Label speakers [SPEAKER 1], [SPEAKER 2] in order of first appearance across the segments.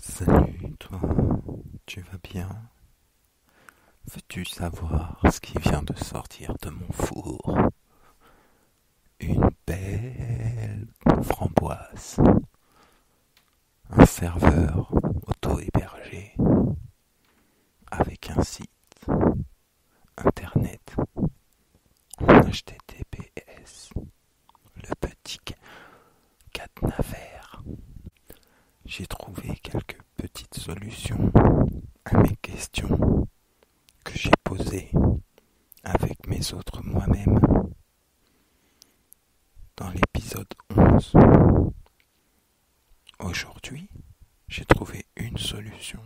[SPEAKER 1] Salut toi, tu vas bien? Veux-tu savoir ce qui vient de sortir de mon four? Une belle framboise, un serveur auto-hébergé avec un site internet en HTTPS, le petit cadenas vert. J'ai trouvé quelques petites solutions à mes questions que j'ai posées avec mes autres moi-même dans l'épisode 11. Aujourd'hui, j'ai trouvé une solution.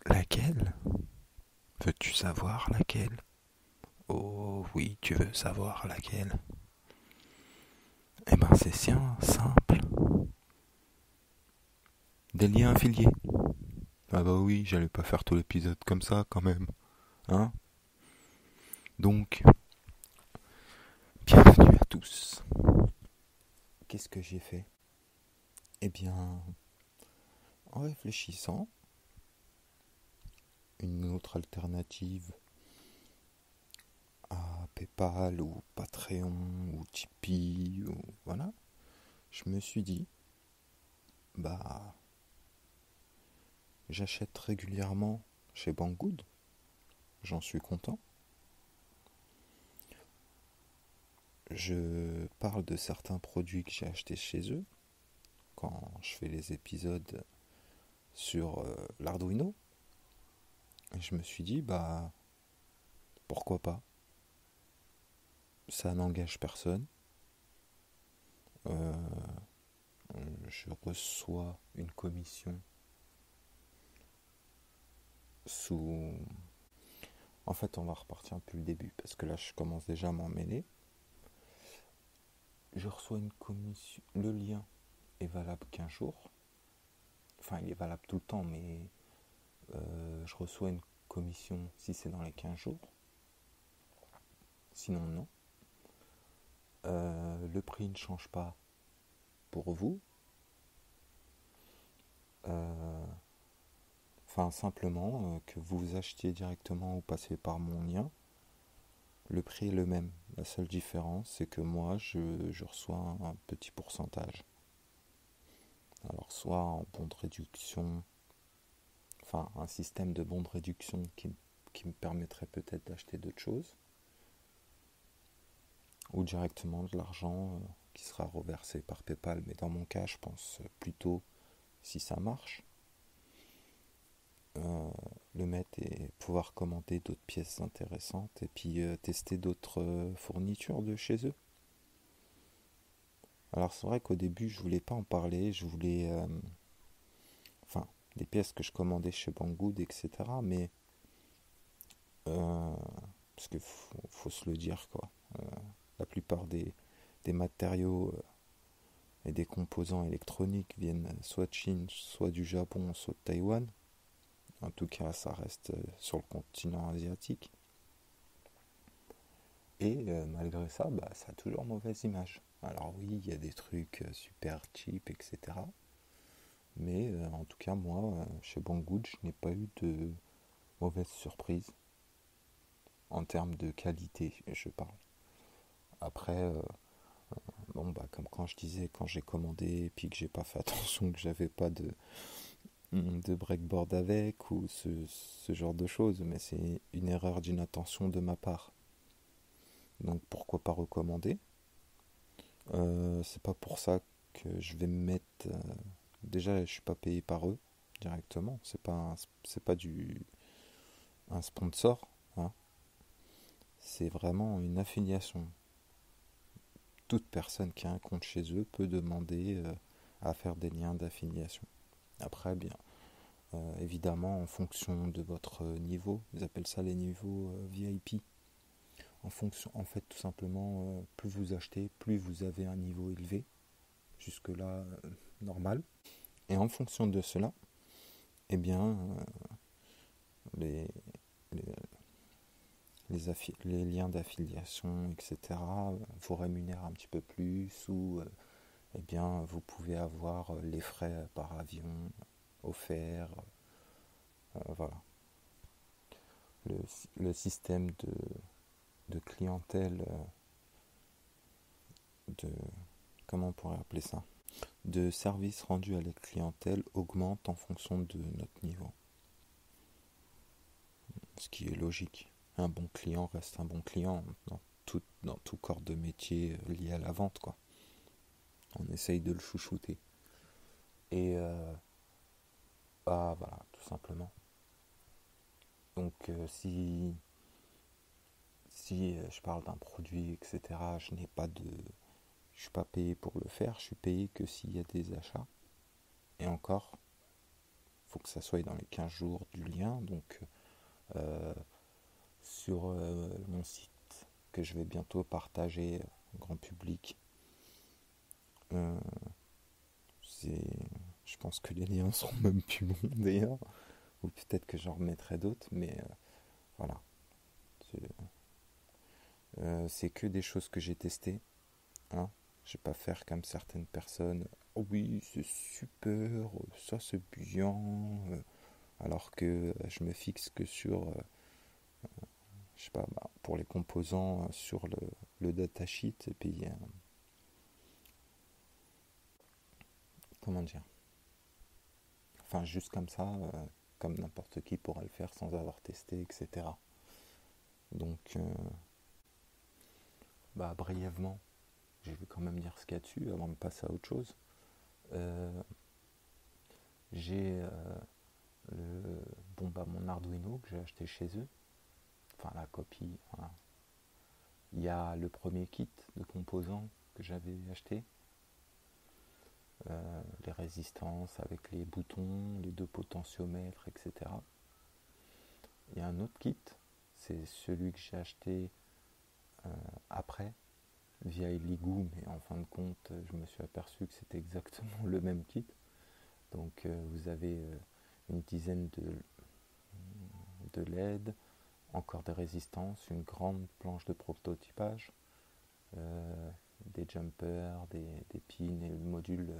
[SPEAKER 1] Laquelle? Veux-tu savoir laquelle? Oh oui, tu veux savoir laquelle? Eh ben c'est simple. Des liens affiliés. Ah bah oui, j'allais pas faire tout l'épisode comme ça quand même. Hein? Donc, bienvenue à tous. Qu'est-ce que j'ai fait? Eh bien, en réfléchissant, une autre alternative à PayPal ou Patreon ou Tipeee ou voilà, je me suis dit, bah, j'achète régulièrement chez Banggood, j'en suis content. Je parle de certains produits que j'ai achetés chez eux quand je fais les épisodes sur l'Arduino. Et je me suis dit, bah, pourquoi pas? Ça n'engage personne. Euh, je reçois une commission sous... En fait, on va repartir depuis le début, parce que là, je commence déjà à m'en mêler. Je reçois une commission... Le lien est valable 15 jours. Enfin, il est valable tout le temps, mais je reçois une commission si c'est dans les 15 jours. Sinon, non. Le prix ne change pas pour vous. Enfin, simplement, que vous achetiez directement ou passiez par mon lien, le prix est le même. La seule différence, c'est que moi, je reçois un petit pourcentage. Alors, soit en bon de réduction, enfin, un système de bons de réduction qui me permettrait peut-être d'acheter d'autres choses, ou directement de l'argent qui sera reversé par PayPal. Mais dans mon cas, je pense plutôt, si ça marche, le mettre et pouvoir commander d'autres pièces intéressantes et puis tester d'autres fournitures de chez eux. Alors c'est vrai qu'au début je voulais pas en parler, je voulais enfin des pièces que je commandais chez Banggood, etc. Mais parce que faut se le dire quoi. La plupart des matériaux et des composants électroniques viennent soit de Chine, soit du Japon, soit de Taïwan. En tout cas, ça reste sur le continent asiatique. Et malgré ça, bah, ça a toujours mauvaise image. Alors oui, il y a des trucs super cheap, etc. Mais en tout cas, moi, chez Banggood, je n'ai pas eu de mauvaise surprise en termes de qualité, je parle. Après, bon, bah, comme quand je disais, quand j'ai commandé et puis que j'ai pas fait attention que j'avais pas de breakboard avec ou ce genre de choses, mais c'est une erreur d'inattention de ma part. Donc pourquoi pas recommander. C'est pas pour ça que je vais me mettre. Déjà, je suis pas payé par eux directement. C'est pas un sponsor. Hein. C'est vraiment une affiliation. Toute personne qui a un compte chez eux peut demander à faire des liens d'affiliation. Après, bien, évidemment, en fonction de votre niveau, ils appellent ça les niveaux VIP. En fonction, en fait, tout simplement, plus vous achetez, plus vous avez un niveau élevé. Jusque-là, normal. Et en fonction de cela, eh bien, les, les, les liens d'affiliation, etc., vous rémunèrent un petit peu plus ou eh bien vous pouvez avoir les frais par avion offerts. Voilà. Le, le système de clientèle, de comment on pourrait appeler ça, de service rendu à la clientèle augmente en fonction de notre niveau. Ce qui est logique. Un bon client reste un bon client dans tout corps de métier lié à la vente, quoi. On essaye de le chouchouter. Et voilà, tout simplement. Donc si je parle d'un produit, etc., je suis pas payé pour le faire, je suis payé que s'il y a des achats. Et encore, il faut que ça soit dans les 15 jours du lien. Donc sur mon site que je vais bientôt partager au grand public, je pense que les liens seront même plus bons d'ailleurs, ou peut-être que j'en remettrai d'autres, mais voilà. C'est que des choses que j'ai testées, hein. Je vais pas faire comme certaines personnes. Oh oui, c'est super, ça c'est bien, alors que je me fixe que sur, je sais pas, pour les composants, sur le datasheet, et puis comment dire, enfin juste comme ça, comme n'importe qui pourra le faire sans avoir testé, etc. Donc, brièvement, je vais quand même dire ce qu'il y a dessus avant de passer à autre chose. J'ai mon Arduino que j'ai acheté chez eux, enfin la copie. Voilà. Il y a le premier kit de composants que j'avais acheté, les résistances avec les boutons, les deux potentiomètres, etc. Il y a un autre kit, c'est celui que j'ai acheté après, via Eligoo, mais en fin de compte, je me suis aperçu que c'était exactement le même kit. Donc vous avez une dizaine de LED, encore des résistances, une grande planche de prototypage, des jumpers, des pins et le module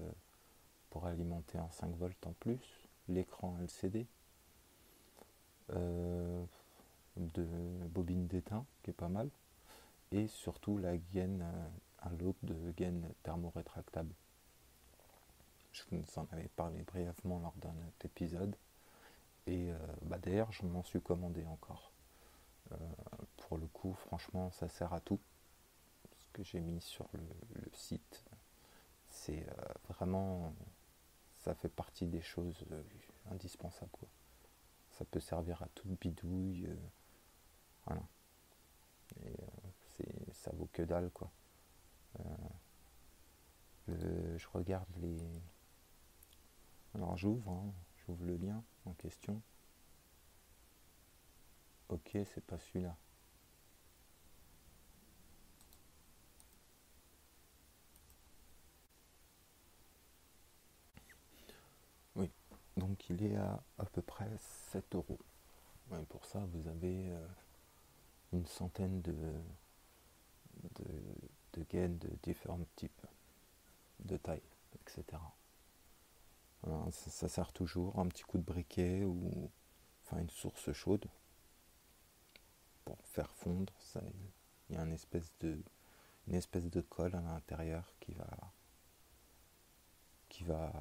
[SPEAKER 1] pour alimenter en 5 volts en plus, l'écran LCD, de bobine d'étain qui est pas mal, et surtout la gaine, un lot de gaine thermorétractable. Je vous en avais parlé brièvement lors d'un autre épisode, et d'ailleurs je m'en suis commandé encore. Pour le coup, franchement, ça sert à tout. Ce que j'ai mis sur le site, c'est vraiment, ça fait partie des choses indispensables, quoi. Ça peut servir à toute bidouille, voilà. Et ça vaut que dalle, quoi. Je regarde les. Alors j'ouvre le lien en question. Ok, c'est pas celui-là. Oui, donc il est à peu près 7 euros. Ouais, pour ça, vous avez une centaine de gaines de différents types, de tailles, etc. Voilà, ça sert toujours, un petit coup de briquet ou enfin une source chaude pour faire fondre. Il y a une espèce de colle à l'intérieur qui va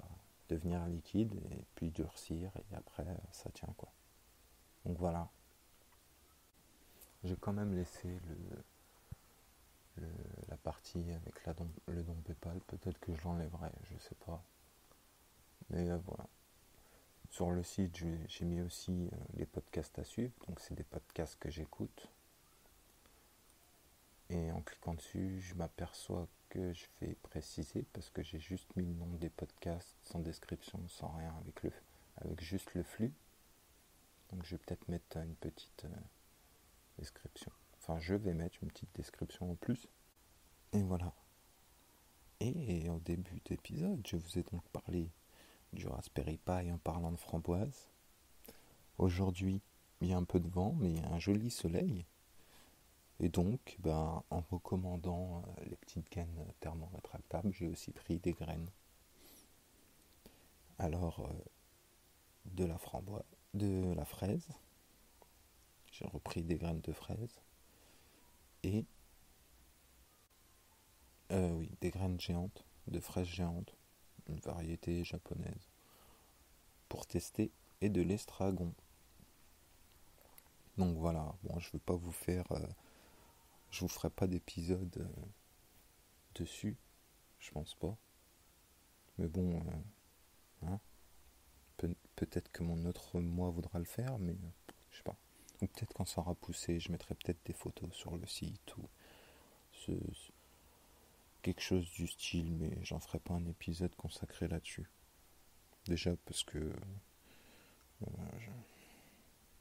[SPEAKER 1] devenir liquide et puis durcir et après ça tient, quoi. Donc voilà. J'ai quand même laissé la partie avec le don PayPal. Peut-être que je l'enlèverai, je sais pas. Mais voilà. Sur le site, j'ai mis aussi les podcasts à suivre. Donc c'est des podcasts que j'écoute. Et en cliquant dessus, je m'aperçois que je vais préciser parce que j'ai juste mis le nom des podcasts sans description, sans rien, avec juste le flux. Donc je vais peut-être mettre une petite description. Enfin, je vais mettre une petite description en plus. Et voilà. Et au début d'épisode, je vous ai donc parlé du Raspberry Pi en parlant de framboise. Aujourd'hui, il y a un peu de vent, mais il y a un joli soleil. Et donc, en recommandant les petites graines thermorétractables, j'ai aussi pris des graines. Alors, de la framboise, de la fraise, j'ai repris des graines de fraise et oui, des graines géantes, de fraises géantes, une variété japonaise, pour tester, et de l'estragon. Donc voilà, bon, je ne vais pas vous faire, je vous ferai pas d'épisode dessus, je pense pas. Mais bon, hein, peut-être que mon autre moi voudra le faire, mais je sais pas. Ou peut-être quand ça aura poussé, je mettrai peut-être des photos sur le site ou ce, quelque chose du style, mais j'en ferai pas un épisode consacré là-dessus. Déjà parce que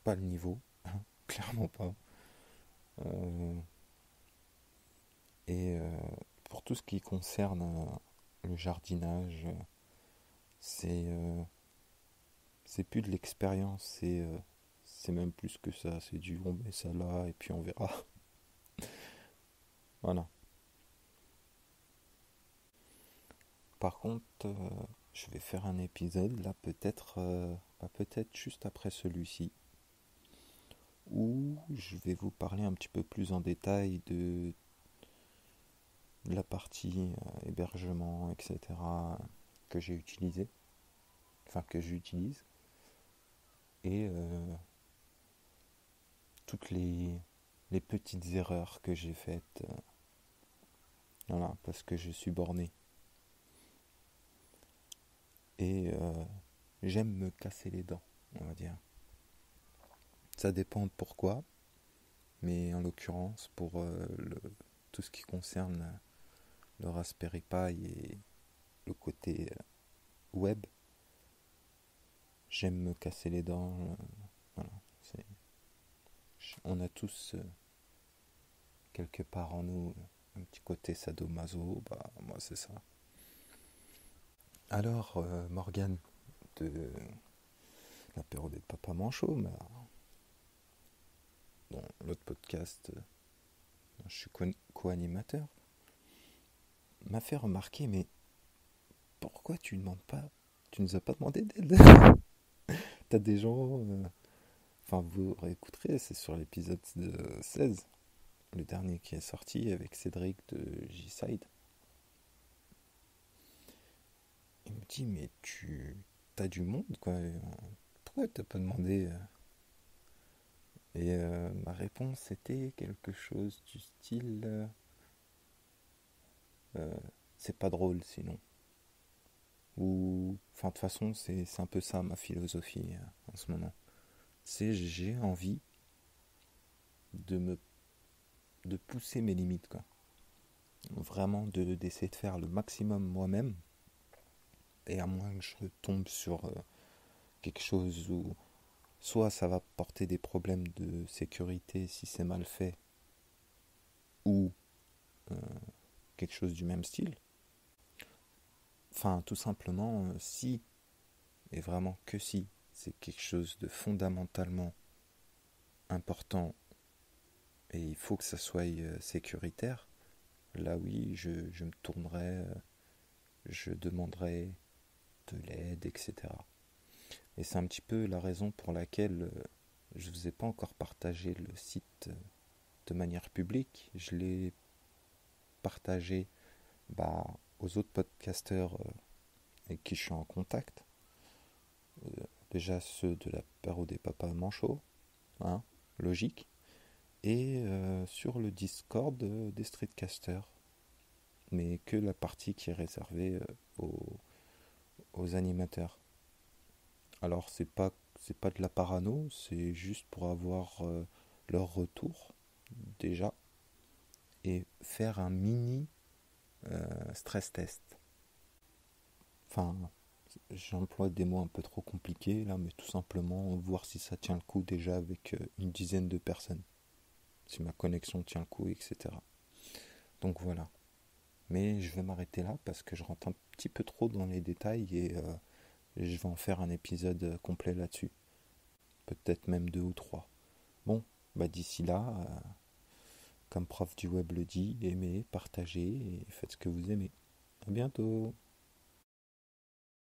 [SPEAKER 1] pas le niveau, hein, clairement pas. Euh, et pour tout ce qui concerne le jardinage, c'est c'est plus de l'expérience, c'est même plus que ça. C'est du on met ça là et puis on verra. Voilà. Par contre, je vais faire un épisode là peut-être juste après celui-ci où je vais vous parler un petit peu plus en détail de la partie hébergement, etc. que j'ai utilisé, enfin que j'utilise, et toutes les petites erreurs que j'ai faites, voilà, parce que je suis borné. Et j'aime me casser les dents, on va dire. Ça dépend de pourquoi, mais en l'occurrence, pour tout ce qui concerne le Raspberry Pi et le côté web, j'aime me casser les dents. Voilà, c'est, on a tous quelque part en nous un petit côté sadomaso, moi c'est ça. Alors, Morgane, de l'apéro des papas manchots, dans l'autre podcast, je suis co-animateur, m'a fait remarquer, mais pourquoi tu demandes pas, tu nous as pas demandé d'aide? T'as des gens, enfin vous réécouterez, c'est sur l'épisode 16, le dernier qui est sorti avec Cédric de G-Side. Il me dit, mais t'as du monde, quoi. Pourquoi t'as pas demandé? Et ma réponse était quelque chose du style c'est pas drôle sinon. Ou, enfin, de toute façon, c'est un peu ça ma philosophie en ce moment. C'est j'ai envie de me de pousser mes limites, quoi. Vraiment d'essayer de faire le maximum moi-même. Et à moins que je tombe sur quelque chose où soit ça va porter des problèmes de sécurité si c'est mal fait, ou euh, quelque chose du même style. Enfin, tout simplement, si, et vraiment que si, c'est quelque chose de fondamentalement important et il faut que ça soit sécuritaire, là oui, je me tournerai, je demanderai de l'aide, etc. Et c'est un petit peu la raison pour laquelle je ne vous ai pas encore partagé le site de manière publique. Je l'ai partagé aux autres podcasteurs avec qui je suis en contact. Déjà ceux de l'apéro des papas manchots, hein, logique. Et sur le Discord des streetcasters. Mais que la partie qui est réservée aux animateurs. Alors c'est pas de la parano, c'est juste pour avoir leur retour déjà et faire un mini stress test. Enfin, j'emploie des mots un peu trop compliqués là, mais tout simplement voir si ça tient le coup déjà avec une dizaine de personnes, si ma connexion tient le coup, etc. Donc voilà. Mais je vais m'arrêter là parce que je rentre un petit peu trop dans les détails et je vais en faire un épisode complet là-dessus. Peut-être même 2 ou 3. Bon, d'ici là, comme prof du web le dit, aimez, partagez et faites ce que vous aimez. À bientôt!